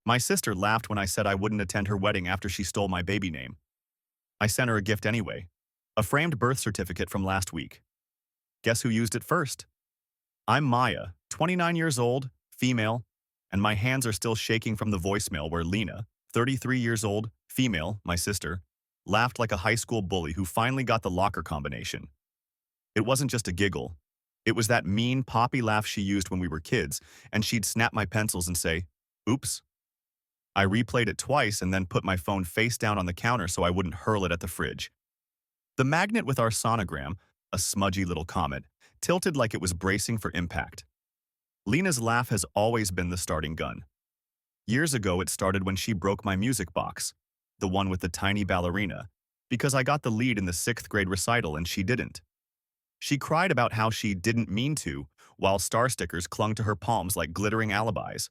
My sister laughed when I said I wouldn't attend her wedding after she stole my baby name. I sent her a gift anyway. A framed birth certificate from last week. Guess who used it first? I'm Maya, 29 years old, female, and my hands are still shaking from the voicemail where Lena, 33 years old, female, my sister, laughed like a high school bully who finally got the locker combination. It wasn't just a giggle. It was that mean poppy laugh she used when we were kids, and she'd snap my pencils and say, "Oops." I replayed it twice and then put my phone face down on the counter so I wouldn't hurl it at the fridge. The magnet with our sonogram, a smudgy little comet, tilted like it was bracing for impact. Lena's laugh has always been the starting gun. Years ago, it started when she broke my music box, the one with the tiny ballerina, because I got the lead in the 6th grade recital and she didn't. She cried about how she didn't mean to, while star stickers clung to her palms like glittering alibis.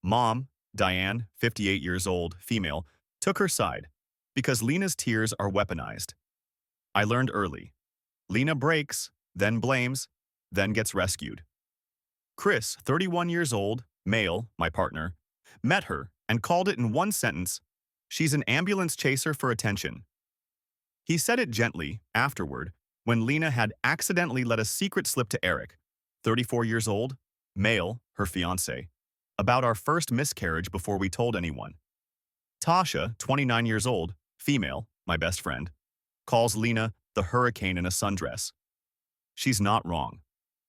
Mom, Diane, 58 years old, female, took her side, because Lena's tears are weaponized. I learned early. Lena breaks, then blames, then gets rescued. Chris, 31 years old, male, my partner, met her and called it in one sentence, "She's an ambulance chaser for attention." He said it gently, afterward, when Lena had accidentally let a secret slip to Eric, 34 years old, male, her fiancé, about our first miscarriage before we told anyone. Tasha, 29 years old, female, my best friend, calls Lena the hurricane in a sundress. She's not wrong.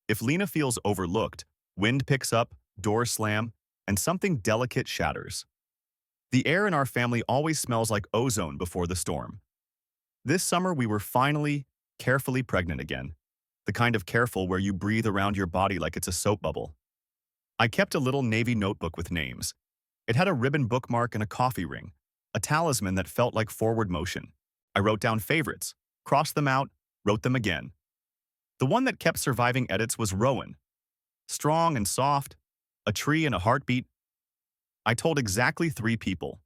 If Lena feels overlooked, wind picks up, doors slam, and something delicate shatters. The air in our family always smells like ozone before the storm. This summer we were finally, carefully pregnant again. The kind of careful where you breathe around your body like it's a soap bubble. I kept a little navy notebook with names. It had a ribbon bookmark and a coffee ring, a talisman that felt like forward motion. I wrote down favorites, crossed them out, wrote them again. The one that kept surviving edits was Rowan. Strong and soft, a tree and a heartbeat. I told exactly 3 people.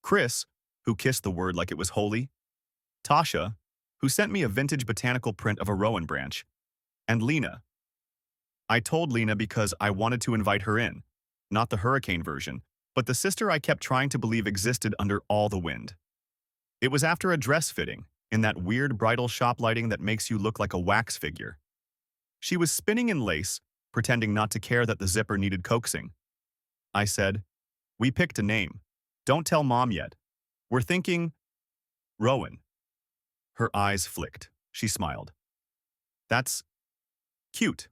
Chris, who kissed the word like it was holy. Tasha, who sent me a vintage botanical print of a rowan branch. And Lena. I told Lena because I wanted to invite her in, not the hurricane version, but the sister I kept trying to believe existed under all the wind. It was after a dress fitting, in that weird bridal shop lighting that makes you look like a wax figure. She was spinning in lace, pretending not to care that the zipper needed coaxing. I said, "We picked a name. Don't tell Mom yet. We're thinking Rowan." Her eyes flicked. She smiled. "That's cute."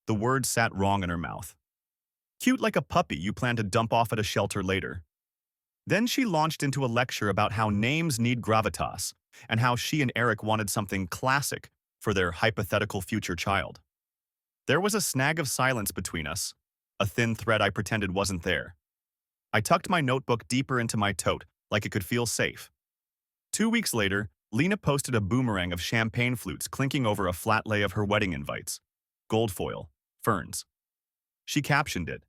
The word sat wrong in her mouth. Cute like a puppy you plan to dump off at a shelter later. Then she launched into a lecture about how names need gravitas and how she and Eric wanted something classic for their hypothetical future child. There was a snag of silence between us, a thin thread I pretended wasn't there. I tucked my notebook deeper into my tote like it could feel safe. 2 weeks later, Lena posted a boomerang of champagne flutes clinking over a flat lay of her wedding invites. Gold foil, ferns. She captioned it,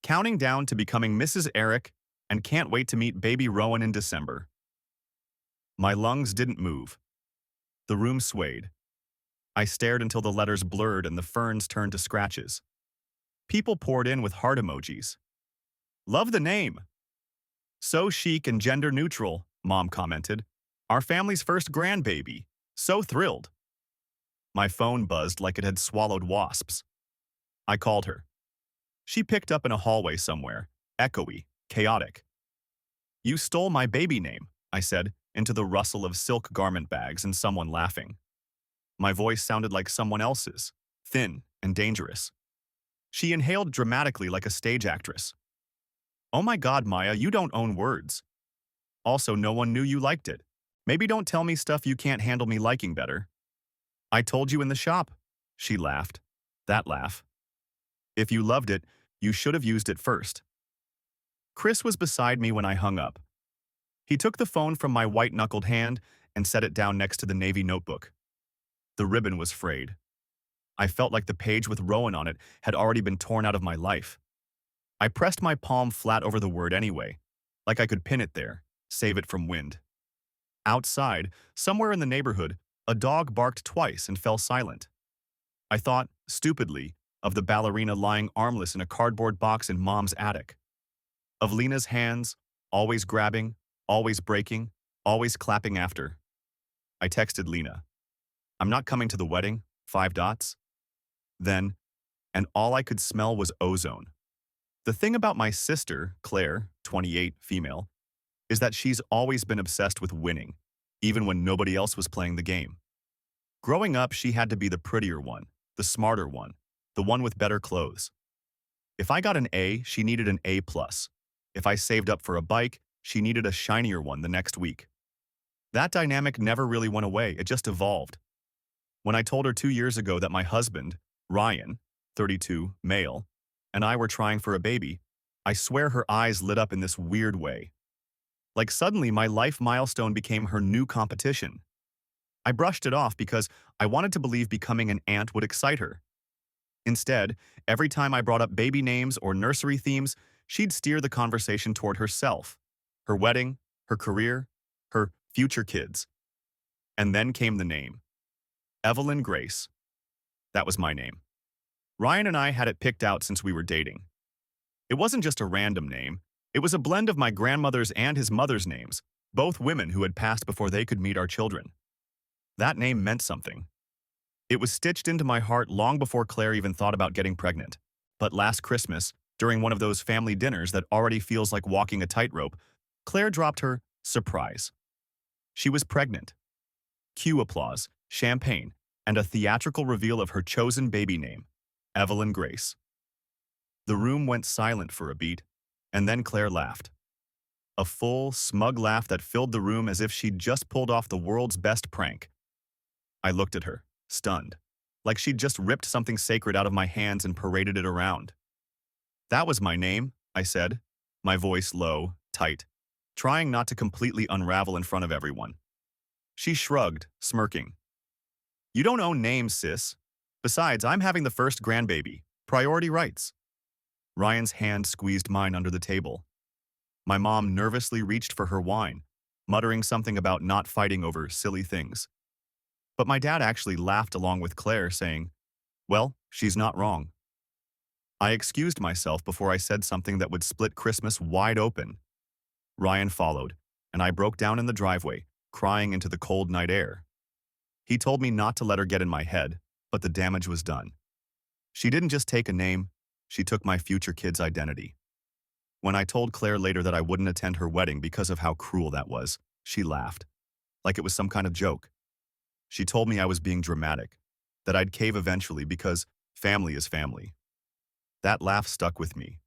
"Counting down to becoming Mrs. Eric and can't wait to meet baby Rowan in December." My lungs didn't move. The room swayed. I stared until the letters blurred and the ferns turned to scratches. People poured in with heart emojis. "Love the name." "So chic and gender neutral," Mom commented. "Our family's first grandbaby. So thrilled." My phone buzzed like it had swallowed wasps. I called her. She picked up in a hallway somewhere, echoey, chaotic. "You stole my baby name," I said, into the rustle of silk garment bags and someone laughing. My voice sounded like someone else's, thin and dangerous. She inhaled dramatically like a stage actress. "Oh my God, Maya, you don't own words. Also, no one knew you liked it. Maybe don't tell me stuff you can't handle me liking better." "I told you in the shop." She laughed. That laugh. "If you loved it, you should have used it first." Chris was beside me when I hung up. He took the phone from my white-knuckled hand and set it down next to the navy notebook. The ribbon was frayed. I felt like the page with Rowan on it had already been torn out of my life. I pressed my palm flat over the word anyway, like I could pin it there, save it from wind. Outside, somewhere in the neighborhood, a dog barked twice and fell silent. I thought, stupidly, of the ballerina lying armless in a cardboard box in Mom's attic. Of Lena's hands, always grabbing, always breaking, always clapping after. I texted Lena, "I'm not coming to the wedding, 5 dots." Then, and all I could smell was ozone. The thing about my sister, Claire, 28, female, is that she's always been obsessed with winning, even when nobody else was playing the game. Growing up, she had to be the prettier one, the smarter one, the one with better clothes. If I got an A, she needed an A+. If I saved up for a bike, she needed a shinier one the next week. That dynamic never really went away, it just evolved. When I told her 2 years ago that my husband, Ryan, 32, male, and I were trying for a baby, I swear her eyes lit up in this weird way. Like suddenly my life milestone became her new competition. I brushed it off because I wanted to believe becoming an aunt would excite her. Instead, every time I brought up baby names or nursery themes, she'd steer the conversation toward herself, her wedding, her career, her future kids. And then came the name. Evelyn Grace. That was my name. Ryan and I had it picked out since we were dating. It wasn't just a random name. It was a blend of my grandmother's and his mother's names, both women who had passed before they could meet our children. That name meant something. It was stitched into my heart long before Claire even thought about getting pregnant. But last Christmas, during one of those family dinners that already feels like walking a tightrope, Claire dropped her surprise. She was pregnant. Cue applause, champagne, and a theatrical reveal of her chosen baby name, Evelyn Grace. The room went silent for a beat, and then Claire laughed. A full, smug laugh that filled the room as if she'd just pulled off the world's best prank. I looked at her, stunned, like she'd just ripped something sacred out of my hands and paraded it around. "That was my name," I said, my voice low, tight, trying not to completely unravel in front of everyone. She shrugged, smirking. "You don't own names, sis. Besides, I'm having the first grandbaby. Priority rights." Ryan's hand squeezed mine under the table. My mom nervously reached for her wine, muttering something about not fighting over silly things. But my dad actually laughed along with Claire, saying, "Well, she's not wrong." I excused myself before I said something that would split Christmas wide open. Ryan followed, and I broke down in the driveway, crying into the cold night air. He told me not to let her get in my head, but the damage was done. She didn't just take a name, she took my future kid's identity. When I told Claire later that I wouldn't attend her wedding because of how cruel that was, she laughed, like it was some kind of joke. She told me I was being dramatic, that I'd cave eventually because family is family. That laugh stuck with me.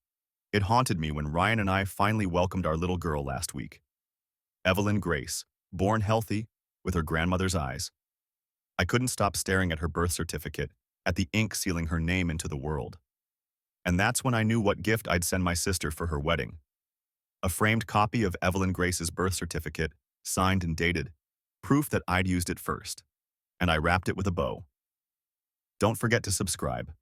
It haunted me when Ryan and I finally welcomed our little girl last week. Evelyn Grace, born healthy, with her grandmother's eyes. I couldn't stop staring at her birth certificate, at the ink sealing her name into the world. And that's when I knew what gift I'd send my sister for her wedding. A framed copy of Evelyn Grace's birth certificate, signed and dated, proof that I'd used it first. And I wrapped it with a bow. Don't forget to subscribe.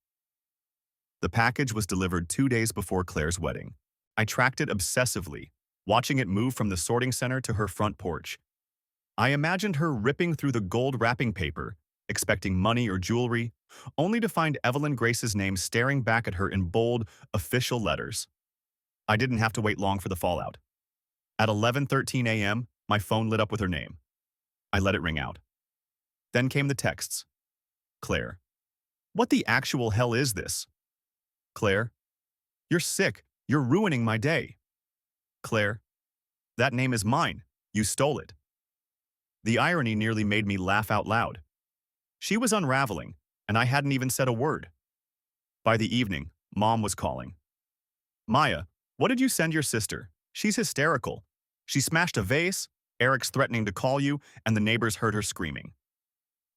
The package was delivered 2 days before Claire's wedding. I tracked it obsessively, watching it move from the sorting center to her front porch. I imagined her ripping through the gold wrapping paper, expecting money or jewelry, only to find Evelyn Grace's name staring back at her in bold, official letters. I didn't have to wait long for the fallout. At 11:13 a.m., my phone lit up with her name. I let it ring out. Then came the texts. Claire. What the actual hell is this? Claire. You're sick. You're ruining my day. Claire. That name is mine. You stole it. The irony nearly made me laugh out loud. She was unraveling, and I hadn't even said a word. By the evening, Mom was calling. Maya, what did you send your sister? She's hysterical. She smashed a vase, Eric's threatening to call you, and the neighbors heard her screaming.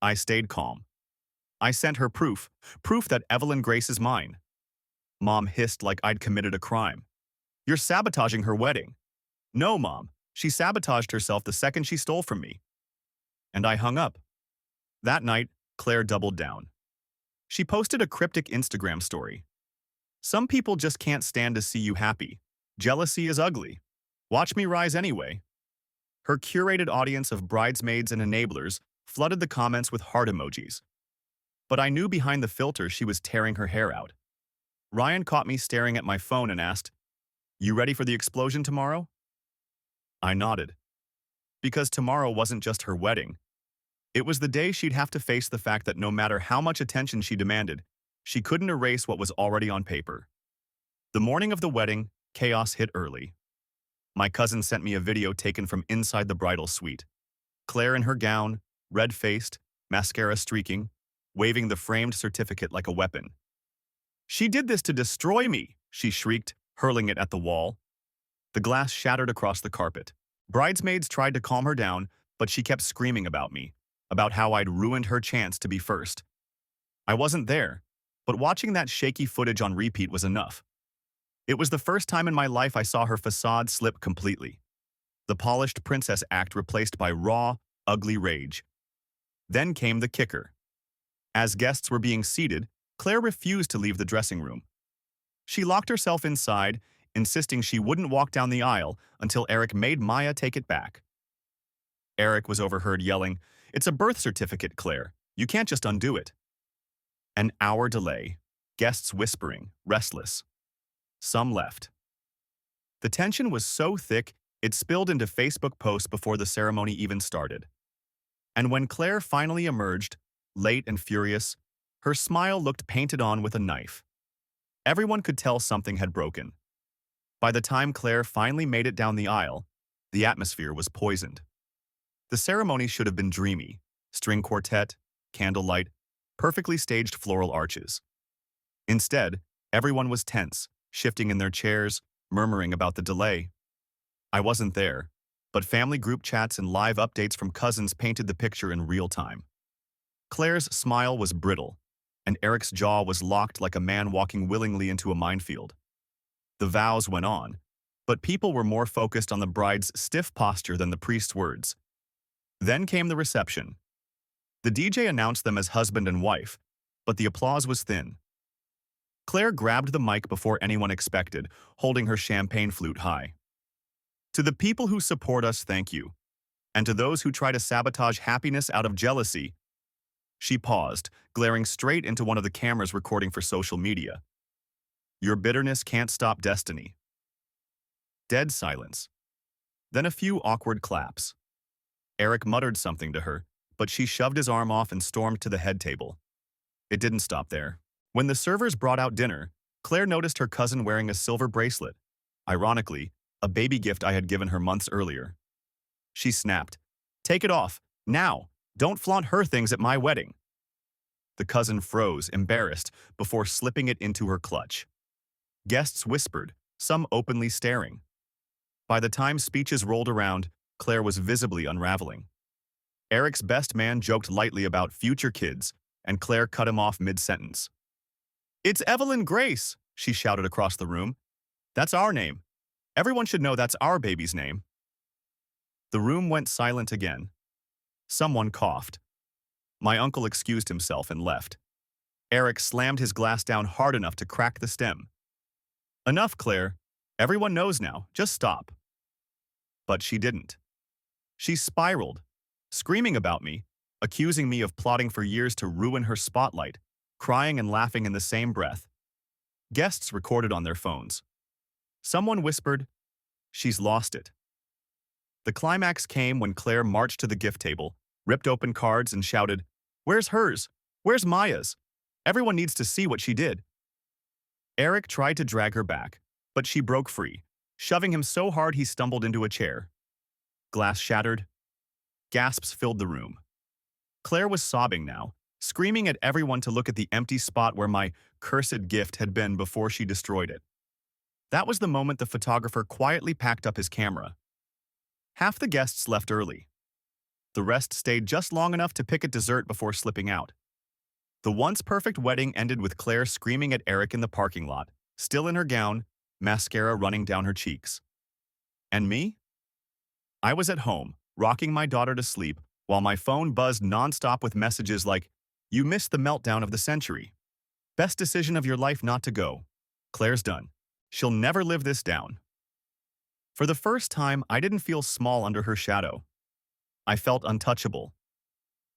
I stayed calm. I sent her proof that Evelyn Grace is mine. Mom hissed like I'd committed a crime. You're sabotaging her wedding. No, Mom. She sabotaged herself the second she stole from me. And I hung up. That night, Claire doubled down. She posted a cryptic Instagram story. Some people just can't stand to see you happy. Jealousy is ugly. Watch me rise anyway. Her curated audience of bridesmaids and enablers flooded the comments with heart emojis. But I knew behind the filter she was tearing her hair out. Ryan caught me staring at my phone and asked, You ready for the explosion tomorrow? I nodded. Because tomorrow wasn't just her wedding. It was the day she'd have to face the fact that no matter how much attention she demanded, she couldn't erase what was already on paper. The morning of the wedding, chaos hit early. My cousin sent me a video taken from inside the bridal suite. Claire in her gown, red-faced, mascara streaking, waving the framed certificate like a weapon. "She did this to destroy me," she shrieked, hurling it at the wall. The glass shattered across the carpet. Bridesmaids tried to calm her down, but she kept screaming about me, about how I'd ruined her chance to be first. I wasn't there, but watching that shaky footage on repeat was enough. It was the first time in my life I saw her facade slip completely. The polished princess act replaced by raw, ugly rage. Then came the kicker. As guests were being seated, Claire refused to leave the dressing room. She locked herself inside, insisting she wouldn't walk down the aisle until Eric made Maya take it back. Eric was overheard yelling, "It's a birth certificate, Claire. You can't just undo it." An hour delay, guests whispering, restless. Some left. The tension was so thick, it spilled into Facebook posts before the ceremony even started. And when Claire finally emerged, late and furious, her smile looked painted on with a knife. Everyone could tell something had broken. By the time Claire finally made it down the aisle, the atmosphere was poisoned. The ceremony should have been dreamy: string quartet, candlelight, perfectly staged floral arches. Instead, everyone was tense, shifting in their chairs, murmuring about the delay. I wasn't there, but family group chats and live updates from cousins painted the picture in real time. Claire's smile was brittle, and Eric's jaw was locked like a man walking willingly into a minefield. The vows went on, but people were more focused on the bride's stiff posture than the priest's words. Then came the reception. The DJ announced them as husband and wife, but the applause was thin. Claire grabbed the mic before anyone expected, holding her champagne flute high. "To the people who support us, thank you. And to those who try to sabotage happiness out of jealousy." She paused, glaring straight into one of the cameras recording for social media. "Your bitterness can't stop destiny." Dead silence. Then a few awkward claps. Eric muttered something to her, but she shoved his arm off and stormed to the head table. It didn't stop there. When the servers brought out dinner, Claire noticed her cousin wearing a silver bracelet. Ironically, a baby gift I had given her months earlier. She snapped, "Take it off, now! Don't flaunt her things at my wedding." The cousin froze, embarrassed, before slipping it into her clutch. Guests whispered, some openly staring. By the time speeches rolled around, Claire was visibly unraveling. Eric's best man joked lightly about future kids, and Claire cut him off mid-sentence. "It's Evelyn Grace," she shouted across the room. "That's our name. Everyone should know that's our baby's name." The room went silent again. Someone coughed. My uncle excused himself and left. Eric slammed his glass down hard enough to crack the stem. "Enough, Claire. Everyone knows now. Just stop." But she didn't. She spiraled, screaming about me, accusing me of plotting for years to ruin her spotlight, crying and laughing in the same breath. Guests recorded on their phones. Someone whispered, "She's lost it." The climax came when Claire marched to the gift table, ripped open cards, and shouted, "Where's hers? Where's Maya's? Everyone needs to see what she did." Eric tried to drag her back, but she broke free, shoving him so hard he stumbled into a chair. Glass shattered. Gasps filled the room. Claire was sobbing now, screaming at everyone to look at the empty spot where my cursed gift had been before she destroyed it. That was the moment the photographer quietly packed up his camera. Half the guests left early. The rest stayed just long enough to pick at dessert before slipping out. The once perfect wedding ended with Claire screaming at Eric in the parking lot, still in her gown, mascara running down her cheeks. And me? I was at home, rocking my daughter to sleep, while my phone buzzed nonstop with messages like, "You missed the meltdown of the century. Best decision of your life not to go. Claire's done. She'll never live this down." For the first time, I didn't feel small under her shadow. I felt untouchable.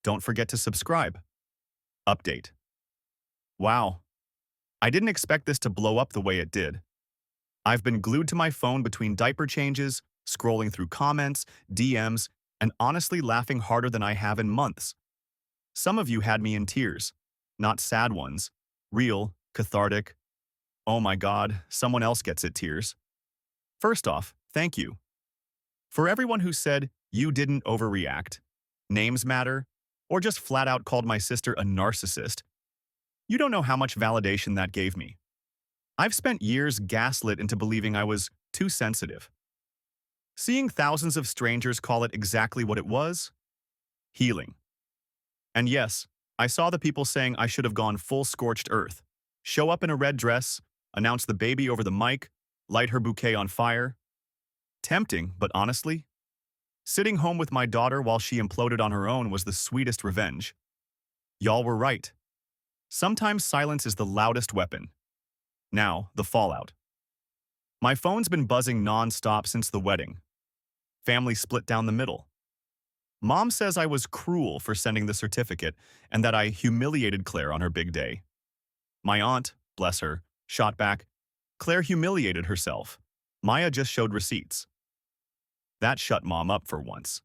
Don't forget to subscribe. Update. Wow. I didn't expect this to blow up the way it did. I've been glued to my phone between diaper changes, scrolling through comments, DMs, and honestly laughing harder than I have in months. Some of you had me in tears. Not sad ones. Real, cathartic. Oh my God, someone else gets it tears. First off, thank you. For everyone who said you didn't overreact, names matter, or just flat out called my sister a narcissist, you don't know how much validation that gave me. I've spent years gaslit into believing I was too sensitive. Seeing thousands of strangers call it exactly what it was, healing. And yes, I saw the people saying I should have gone full scorched earth, show up in a red dress, announce the baby over the mic, light her bouquet on fire. Tempting, but honestly, sitting home with my daughter while she imploded on her own was the sweetest revenge. Y'all were right. Sometimes silence is the loudest weapon. Now, the fallout. My phone's been buzzing non-stop since the wedding. Family split down the middle. Mom says I was cruel for sending the certificate and that I humiliated Claire on her big day. My aunt, bless her, shot back, Claire humiliated herself. Maya just showed receipts. That shut Mom up for once.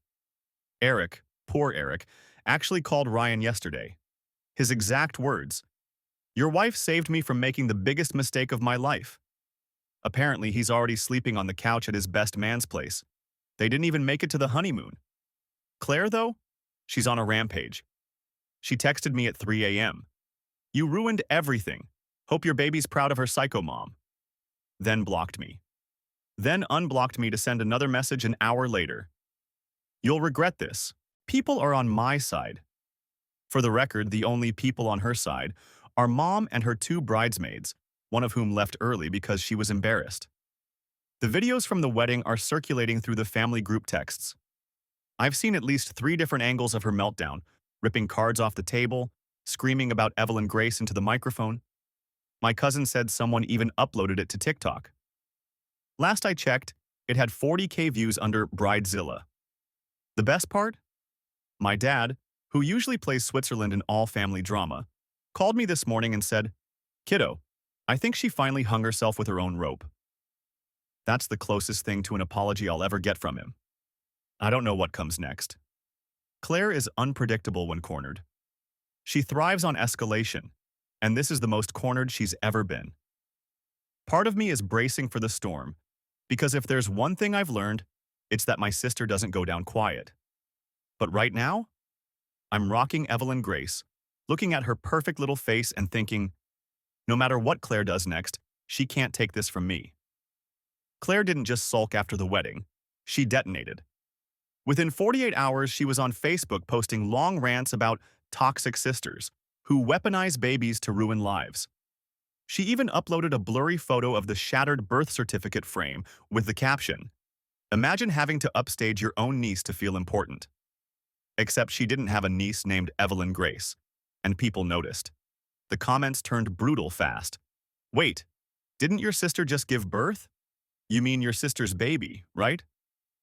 Eric, poor Eric, actually called Ryan yesterday. His exact words, "Your wife saved me from making the biggest mistake of my life." Apparently, he's already sleeping on the couch at his best man's place. They didn't even make it to the honeymoon. Claire, though? She's on a rampage. She texted me at 3 a.m. "You ruined everything. Hope your baby's proud of her psycho mom." Then blocked me. Then unblocked me to send another message an hour later. "You'll regret this. People are on my side." For the record, the only people on her side are Mom and her two bridesmaids, one of whom left early because she was embarrassed. The videos from the wedding are circulating through the family group texts. I've seen at least 3 different angles of her meltdown, ripping cards off the table, screaming about Evelyn Grace into the microphone. My cousin said someone even uploaded it to TikTok. Last I checked, it had 40K views under Bridezilla. The best part? My dad, who usually plays Switzerland in all family drama, called me this morning and said, "Kiddo, I think she finally hung herself with her own rope." That's the closest thing to an apology I'll ever get from him. I don't know what comes next. Claire is unpredictable when cornered. She thrives on escalation, and this is the most cornered she's ever been. Part of me is bracing for the storm, because if there's one thing I've learned, it's that my sister doesn't go down quiet. But right now, I'm rocking Evelyn Grace, looking at her perfect little face and thinking, no matter what Claire does next, she can't take this from me. Claire didn't just sulk after the wedding, she detonated. Within 48 hours, she was on Facebook posting long rants about toxic sisters who weaponize babies to ruin lives. She even uploaded a blurry photo of the shattered birth certificate frame with the caption, "Imagine having to upstage your own niece to feel important." Except she didn't have a niece named Evelyn Grace, and people noticed. The comments turned brutal fast. "Wait, didn't your sister just give birth? You mean your sister's baby, right?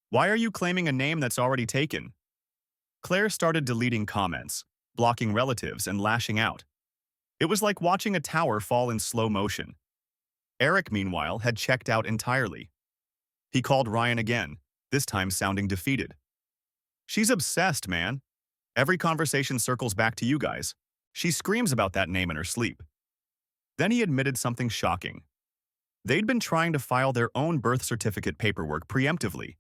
Why are you claiming a name that's already taken?" Claire started deleting comments, blocking relatives, and lashing out. It was like watching a tower fall in slow motion. Eric, meanwhile, had checked out entirely. He called Ryan again, this time sounding defeated. "She's obsessed, man. Every conversation circles back to you guys. She screams about that name in her sleep." Then he admitted something shocking. They'd been trying to file their own birth certificate paperwork preemptively,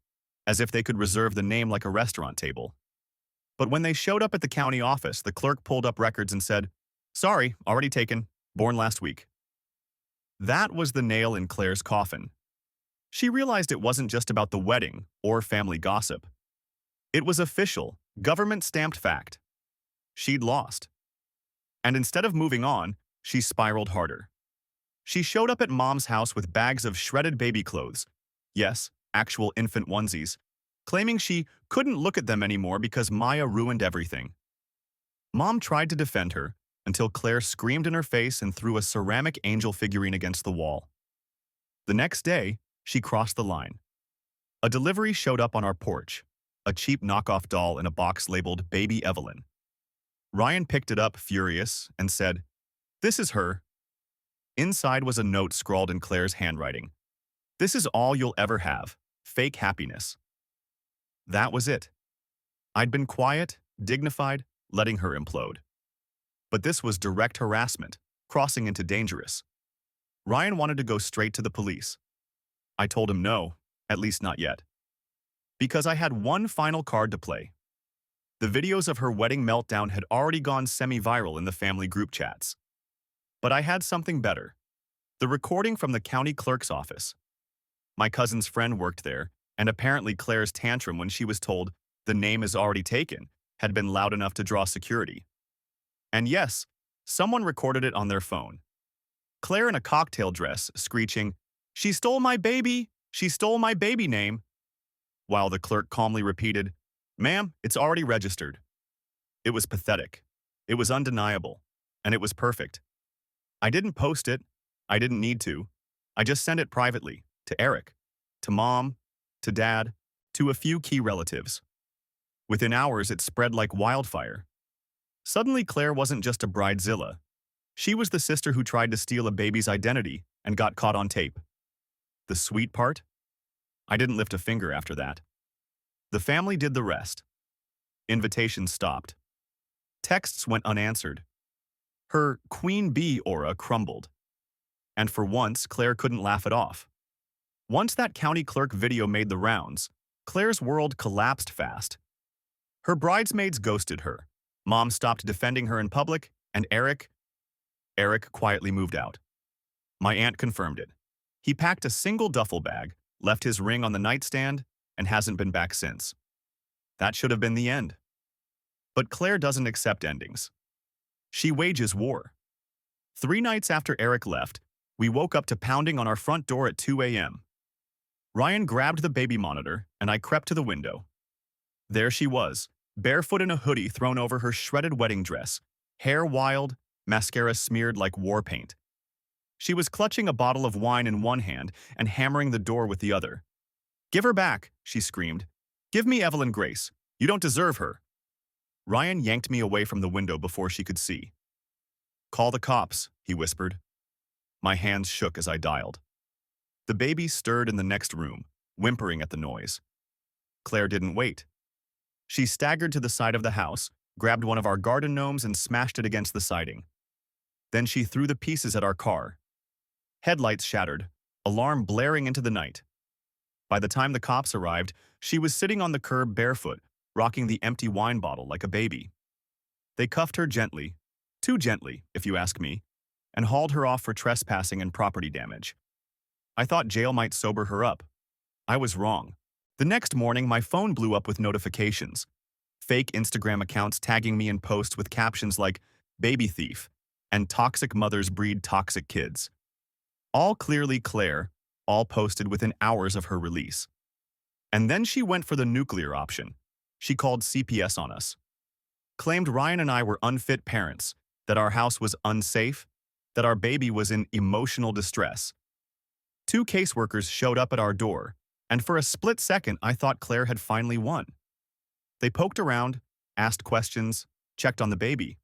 as if they could reserve the name like a restaurant table. But when they showed up at the county office, the clerk pulled up records and said, "Sorry, already taken. Born last week." That was the nail in Claire's coffin. She realized it wasn't just about the wedding or family gossip. It was official, government-stamped fact. She'd lost. And instead of moving on, she spiraled harder. She showed up at Mom's house with bags of shredded baby clothes. Yes, actual infant onesies, claiming she couldn't look at them anymore because Maya ruined everything. Mom tried to defend her until Claire screamed in her face and threw a ceramic angel figurine against the wall. The next day, she crossed the line. A delivery showed up on our porch, a cheap knockoff doll in a box labeled Baby Evelyn. Ryan picked it up, furious, and said, "This is her." Inside was a note scrawled in Claire's handwriting. This is all you'll ever have. Fake happiness. That was it. I'd been quiet, dignified, letting her implode. But this was direct harassment, crossing into dangerous. Ryan wanted to go straight to the police. I told him no, at least not yet. Because I had one final card to play. The videos of her wedding meltdown had already gone semi-viral in the family group chats. But I had something better. The recording from the county clerk's office. My cousin's friend worked there, and apparently Claire's tantrum when she was told the name is already taken had been loud enough to draw security. And yes, someone recorded it on their phone. Claire in a cocktail dress, screeching, "She stole my baby! She stole my baby name!" While the clerk calmly repeated, "Ma'am, it's already registered." It was pathetic. It was undeniable. And it was perfect. I didn't post it. I didn't need to. I just sent it privately, to Eric, to Mom, to Dad, to a few key relatives. Within hours, it spread like wildfire. Suddenly, Claire wasn't just a bridezilla. She was the sister who tried to steal a baby's identity and got caught on tape. The sweet part? I didn't lift a finger after that. The family did the rest. Invitations stopped. Texts went unanswered. Her queen bee aura crumbled. And for once, Claire couldn't laugh it off. Once that county clerk video made the rounds, Claire's world collapsed fast. Her bridesmaids ghosted her. Mom stopped defending her in public, and Eric quietly moved out. My aunt confirmed it. He packed a single duffel bag, left his ring on the nightstand, and hasn't been back since. That should have been the end. But Claire doesn't accept endings. She wages war. 3 nights after Eric left, we woke up to pounding on our front door at 2 a.m. Ryan grabbed the baby monitor, and I crept to the window. There she was, barefoot in a hoodie thrown over her shredded wedding dress, hair wild, mascara smeared like war paint. She was clutching a bottle of wine in one hand and hammering the door with the other. "Give her back," she screamed. "Give me Evelyn Grace. You don't deserve her." Ryan yanked me away from the window before she could see. "Call the cops," he whispered. My hands shook as I dialed. The baby stirred in the next room, whimpering at the noise. Claire didn't wait. She staggered to the side of the house, grabbed one of our garden gnomes and smashed it against the siding. Then she threw the pieces at our car. Headlights shattered, alarm blaring into the night. By the time the cops arrived, she was sitting on the curb barefoot, rocking the empty wine bottle like a baby. They cuffed her gently, too gently, if you ask me, and hauled her off for trespassing and property damage. I thought jail might sober her up. I was wrong. The next morning, my phone blew up with notifications. Fake Instagram accounts tagging me in posts with captions like "baby thief" and "toxic mothers breed toxic kids." All clearly Claire, all posted within hours of her release. And then she went for the nuclear option. She called CPS on us. Claimed Ryan and I were unfit parents, that our house was unsafe, that our baby was in emotional distress. 2 caseworkers showed up at our door, and for a split second I thought Claire had finally won. They poked around, asked questions, checked on the baby.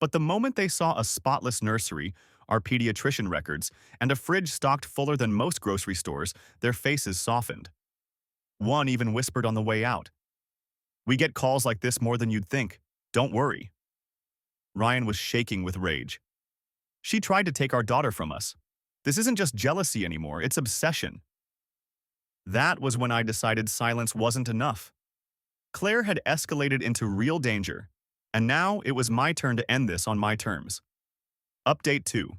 But the moment they saw a spotless nursery, our pediatrician records, and a fridge stocked fuller than most grocery stores, their faces softened. One even whispered on the way out, "We get calls like this more than you'd think. Don't worry." Ryan was shaking with rage. "She tried to take our daughter from us. This isn't just jealousy anymore, it's obsession." That was when I decided silence wasn't enough. Claire had escalated into real danger, and now it was my turn to end this on my terms. Update 2.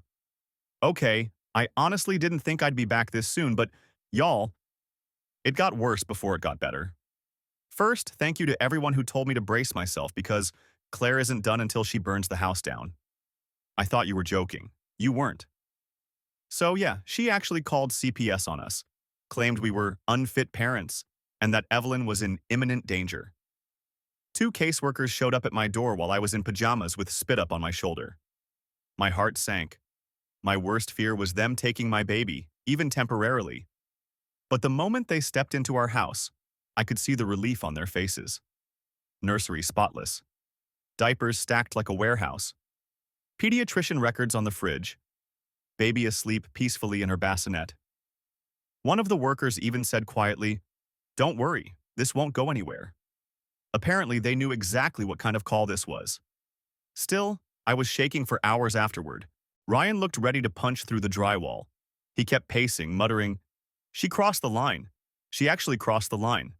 Okay, I honestly didn't think I'd be back this soon, but y'all, it got worse before it got better. First, thank you to everyone who told me to brace myself because Claire isn't done until she burns the house down. I thought you were joking. You weren't. So yeah, she actually called CPS on us, claimed we were unfit parents, and that Evelyn was in imminent danger. 2 caseworkers showed up at my door while I was in pajamas with spit up on my shoulder. My heart sank. My worst fear was them taking my baby, even temporarily. But the moment they stepped into our house, I could see the relief on their faces. Nursery spotless. Diapers stacked like a warehouse. Pediatrician records on the fridge. Baby asleep peacefully in her bassinet. One of the workers even said quietly, "Don't worry, this won't go anywhere." Apparently, they knew exactly what kind of call this was. Still, I was shaking for hours afterward. Ryan looked ready to punch through the drywall. He kept pacing, muttering, "She crossed the line. She actually crossed the line."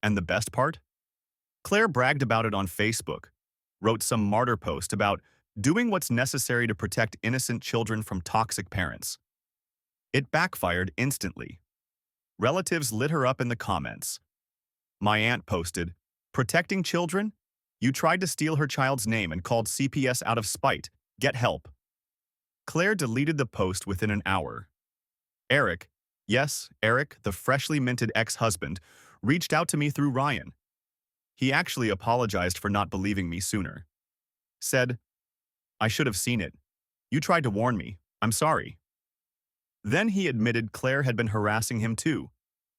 And the best part? Claire bragged about it on Facebook, wrote some martyr post about doing what's necessary to protect innocent children from toxic parents. It backfired instantly. Relatives lit her up in the comments. My aunt posted, "Protecting children? You tried to steal her child's name and called CPS out of spite. Get help." Claire deleted the post within an hour. Eric, yes, Eric, the freshly minted ex-husband, reached out to me through Ryan. He actually apologized for not believing me sooner. Said, "I should have seen it. You tried to warn me. I'm sorry." Then he admitted Claire had been harassing him too.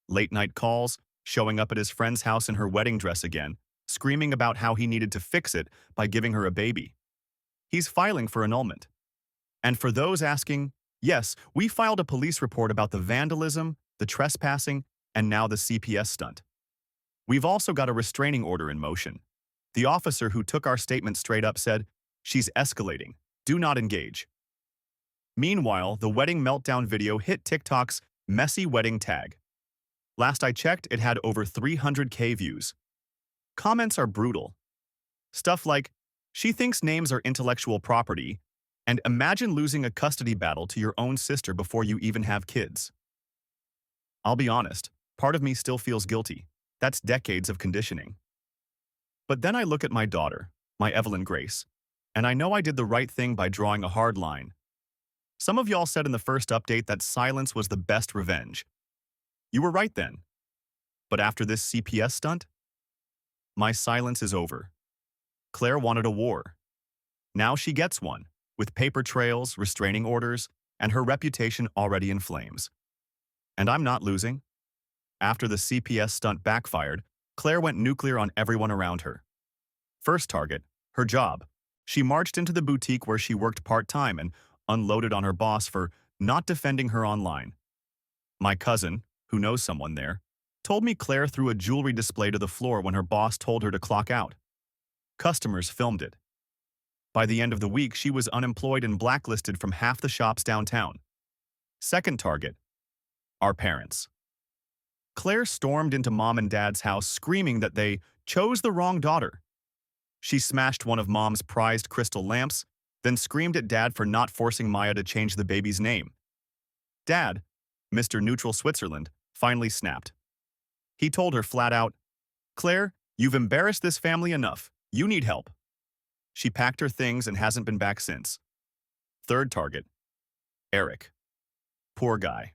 Late-night calls, showing up at his friend's house in her wedding dress again, screaming about how he needed to fix it by giving her a baby. He's filing for annulment. And for those asking, yes, we filed a police report about the vandalism, the trespassing, and now the CPS stunt. We've also got a restraining order in motion. The officer who took our statement straight up said, "She's escalating. Do not engage." Meanwhile, the wedding meltdown video hit TikTok's messy wedding tag. Last I checked, it had over 300K views. Comments are brutal. Stuff like, "She thinks names are intellectual property," and "Imagine losing a custody battle to your own sister before you even have kids." I'll be honest, part of me still feels guilty. That's decades of conditioning. But then I look at my daughter, my Evelyn Grace, and I know I did the right thing by drawing a hard line. Some of y'all said in the first update that silence was the best revenge. You were right then. But after this CPS stunt, my silence is over. Claire wanted a war. Now she gets one, with paper trails, restraining orders, and her reputation already in flames. And I'm not losing. After the CPS stunt backfired, Claire went nuclear on everyone around her. First target, her job. She marched into the boutique where she worked part-time and unloaded on her boss for not defending her online. My cousin, who knows someone there, told me Claire threw a jewelry display to the floor when her boss told her to clock out. Customers filmed it. By the end of the week, she was unemployed and blacklisted from half the shops downtown. Second target, our parents. Claire stormed into mom and dad's house screaming that they chose the wrong daughter. She smashed one of mom's prized crystal lamps, then screamed at dad for not forcing Maya to change the baby's name. Dad, Mr. Neutral Switzerland, finally snapped. He told her flat out, "Claire, you've embarrassed this family enough. You need help." She packed her things and hasn't been back since. Third target, Eric. Poor guy.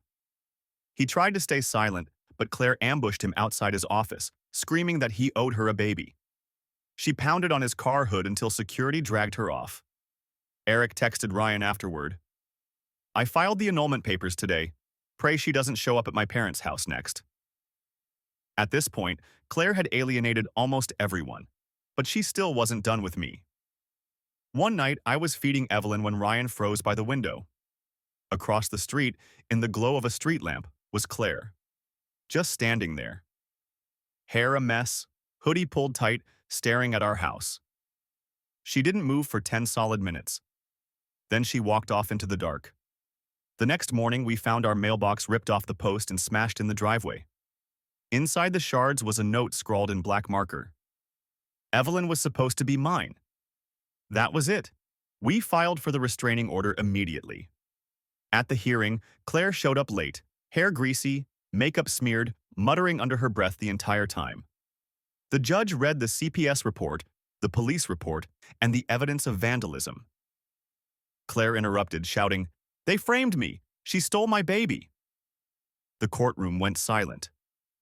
He tried to stay silent, but Claire ambushed him outside his office, screaming that he owed her a baby. She pounded on his car hood until security dragged her off. Eric texted Ryan afterward, "I filed the annulment papers today. Pray she doesn't show up at my parents' house next." At this point, Claire had alienated almost everyone, but she still wasn't done with me. One night, I was feeding Evelyn when Ryan froze by the window. Across the street, in the glow of a street lamp, was Claire. Just standing there. Hair a mess, hoodie pulled tight, staring at our house. She didn't move for 10 solid minutes. Then she walked off into the dark. The next morning, we found our mailbox ripped off the post and smashed in the driveway. Inside the shards was a note scrawled in black marker. Evelyn was supposed to be mine. That was it. We filed for the restraining order immediately. At the hearing, Claire showed up late, hair greasy, makeup smeared, muttering under her breath the entire time. The judge read the CPS report, the police report, and the evidence of vandalism. Claire interrupted, shouting, "They framed me! She stole my baby!" The courtroom went silent.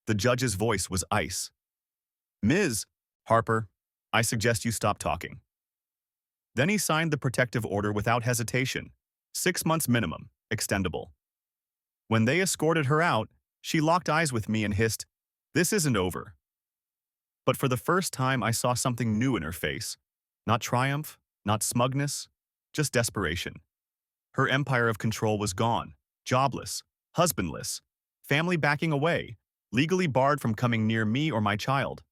The judge's voice was ice. "Ms. Harper, I suggest you stop talking." Then he signed the protective order without hesitation. 6 months minimum, extendable. When they escorted her out, she locked eyes with me and hissed, "This isn't over." But for the first time, I saw something new in her face. Not triumph, not smugness, just desperation. Her empire of control was gone, jobless, husbandless, family backing away, legally barred from coming near me or my child.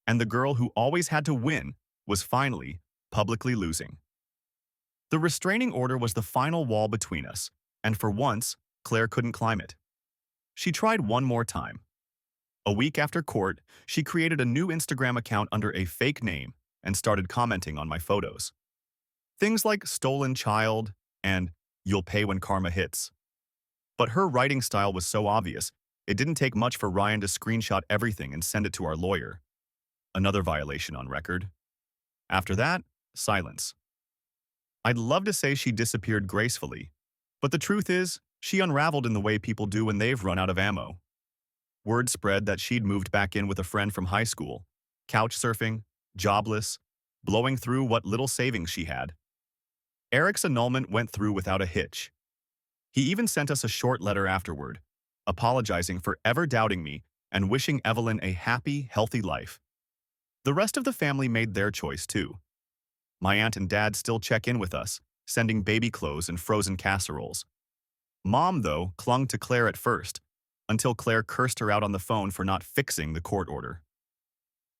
And the girl who always had to win was finally, publicly losing. The restraining order was the final wall between us, and for once, Claire couldn't climb it. She tried one more time. A week after court, she created a new Instagram account under a fake name and started commenting on my photos. Things like stolen child and you'll pay when karma hits. But her writing style was so obvious, it didn't take much for Ryan to screenshot everything and send it to our lawyer. Another violation on record. After that, silence. I'd love to say she disappeared gracefully, but the truth is, she unraveled in the way people do when they've run out of ammo. Word spread that she'd moved back in with a friend from high school, couch surfing, jobless, blowing through what little savings she had. Eric's annulment went through without a hitch. He even sent us a short letter afterward, apologizing for ever doubting me and wishing Evelyn a happy, healthy life. The rest of the family made their choice too. My aunt and dad still check in with us, sending baby clothes and frozen casseroles. Mom, though, clung to Claire at first, until Claire cursed her out on the phone for not fixing the court order.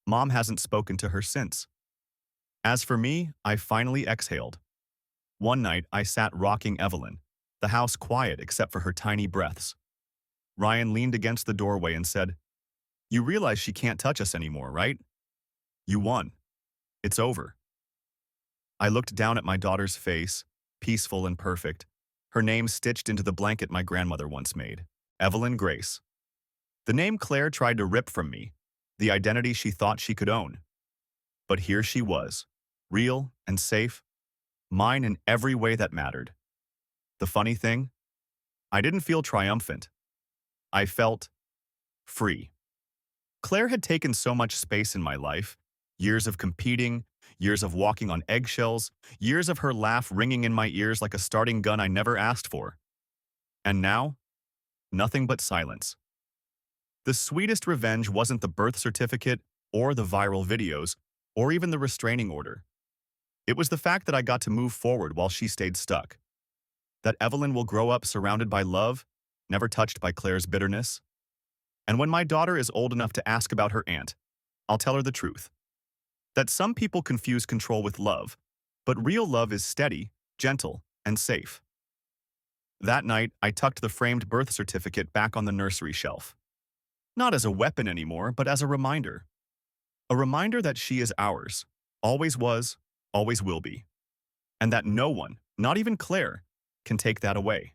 Mom hasn't spoken to her since. As for me, I finally exhaled. One night, I sat rocking Evelyn, the house quiet except for her tiny breaths. Ryan leaned against the doorway and said, "You realize she can't touch us anymore, right? You won. It's over." I looked down at my daughter's face, peaceful and perfect, her name stitched into the blanket my grandmother once made, Evelyn Grace. The name Claire tried to rip from me, the identity she thought she could own. But here she was, real and safe, mine in every way that mattered. The funny thing? I didn't feel triumphant. I felt free. Claire had taken so much space in my life, years of competing, years of walking on eggshells, years of her laugh ringing in my ears like a starting gun I never asked for. And now, nothing but silence. The sweetest revenge wasn't the birth certificate or the viral videos or even the restraining order. It was the fact that I got to move forward while she stayed stuck. That Evelyn will grow up surrounded by love, never touched by Claire's bitterness. And when my daughter is old enough to ask about her aunt, I'll tell her the truth. That some people confuse control with love, but real love is steady, gentle, and safe. That night, I tucked the framed birth certificate back on the nursery shelf. Not as a weapon anymore, but as a reminder. A reminder that she is ours, always was, always will be. And that no one, not even Claire, can take that away.